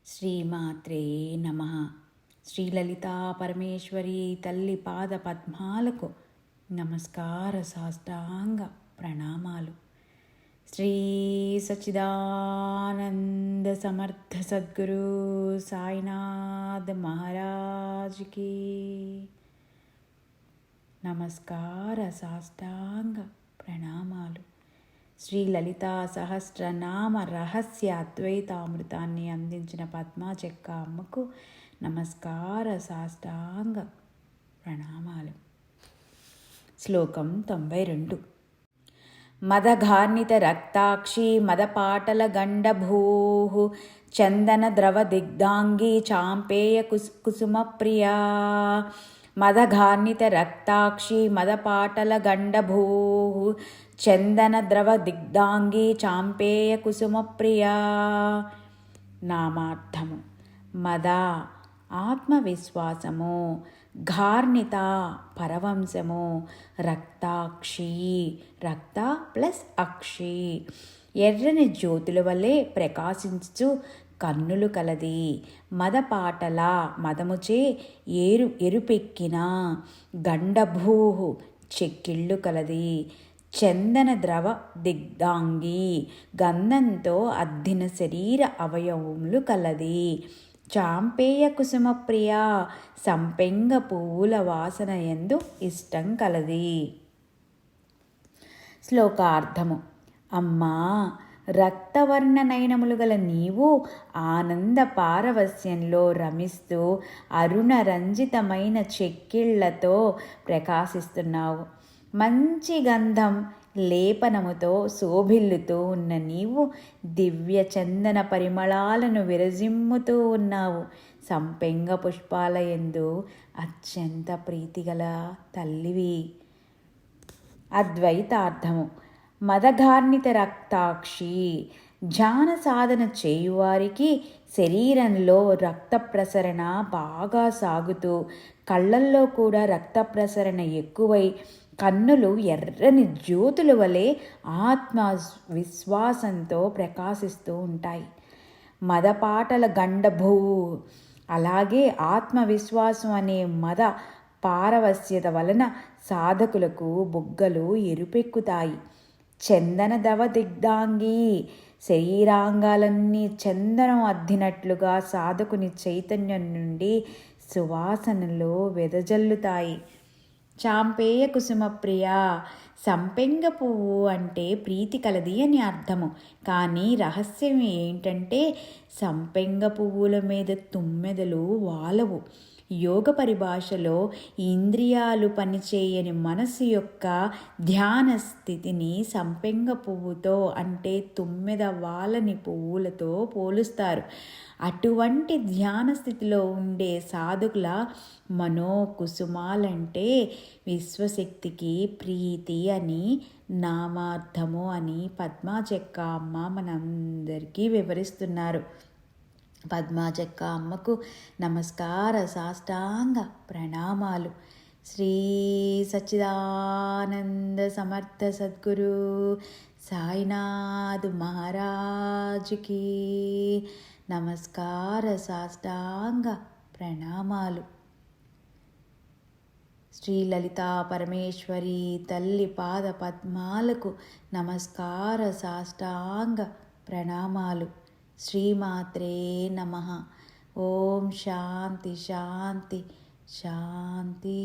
శ్రీమాత్రే నమః. శ్రీ లలితా పరమేశ్వరి తల్లి పాద పద్మాలకు నమస్కార సాష్టాంగ ప్రణామాలు. శ్రీ సచ్చిదానంద సమర్థ సద్గురు సాయినాథ్ మహారాజ్కి నమస్కార సాష్టాంగ ప్రణామాలు. శ్రీ లలితా సహస్రనామ రహస్య అద్వైతామృతాన్ని అందించిన పద్మాచెక్క అమ్మకు నమస్కార సాష్టాంగ ప్రణామాలు. శ్లోకం 92. మదఘార్ణిత రక్తాక్షి మదపాటల గండభూః చందన ద్రవ దిగ్ధాంగి చాంపేయ కుసుమ ప్రియా. మదఘార్ణిత రక్తాక్షి మదపాటల గండభూః చందన ద్రవ దిగ్ధాంగి చాంపేయ కుసుమ ప్రియా. నామార్థము: మద ఆత్మవిశ్వాసము, ఘార్ణిత పరవంశము, రక్తాక్షి రక్త ప్లస్ అక్షి ఎర్రని జ్యోతుల వలె ప్రకాశించు కన్నులు కలది. మదపాటల మదముచే ఎరుపెక్కిన, గండభూ చెక్కిళ్ళు కలది. చందన ద్రవ దిగ్ధాంగి గంధంతో అద్దిన శరీర అవయవములు కలది. చాంపేయ కుసుమ ప్రియ సంపెంగ పువ్వుల వాసన యందు ఇష్టం కలది. శ్లోకార్థము: అమ్మా, రక్తవర్ణ నయనములు గల నీవు ఆనంద పారవస్యంలో రమిస్తూ అరుణరంజితమైన చెక్కిళ్లతో ప్రకాశిస్తున్నావు. మంచి గంధం లేపనముతో శోభిల్లుతూ ఉన్న నీవు దివ్య చందన పరిమళాలను విరజిమ్ముతూ ఉన్నావు. సంపెంగ పుష్పాల యందు అత్యంత ప్రీతిగల తల్లివి. అద్వైతార్థము: మదఘార్ణిత రక్తాక్షి ధ్యాన సాధన చేయువారికి శరీరంలో రక్త ప్రసరణ బాగా సాగుతూ కళ్ళల్లో కూడా రక్త ప్రసరణ ఎక్కువై కన్నులు ఎర్రని జ్యోతుల వలె ఆత్మ విశ్వాసంతో ప్రకాశిస్తూ ఉంటాయి. మదపాటల గండభూ అలాగే ఆత్మవిశ్వాసం అనే మద పారవస్యత వలన సాధకులకు బుగ్గలు ఎరుపెక్కుతాయి. చందన దవ దిగ్ధాంగి శరీరాంగాలన్నీ చందనం అద్దినట్లుగా సాధకుని చైతన్యం నుండి సువాసనలు వెదజల్లుతాయి. చాంపేయ కుసుమ ప్రియ సంపెంగ పువ్వు అంటే ప్రీతి కలది అని అర్థము. కానీ రహస్యం ఏంటంటే సంపెంగ పువ్వుల మీద తుమ్మెదలు వాలవు. యోగ పరిభాషలో ఇంద్రియాలు పనిచేయని మనసు యొక్క ధ్యాన స్థితిని సంపెంగ పువ్వుతో అంటే తుమ్మెద వాలని పువ్వులతో పోలుస్తారు. అటువంటి ధ్యాన స్థితిలో ఉండే సాధకుల మనోకుసుమాలంటే విశ్వశక్తికి ప్రీతి అని నామార్థము అని పద్మాచెక్క అమ్మ మనందరికీ వివరిస్తున్నారు. పద్మాచెక్క అమ్మకు నమస్కార సాష్టాంగ ప్రణామాలు. శ్రీ సచ్చిదానంద సమర్థ సద్గురు సాయినాథ్ మహారాజ్కి నమస్కార సాష్టాంగ ప్రణామాలు. శ్రీ లలితా పరమేశ్వరి తల్లి పాద పద్మాలకు నమస్కార సాష్టాంగ ప్రణామాలు. శ్రీమాత్రే నమః. ఓం శాంతి శాంతి శాంతి.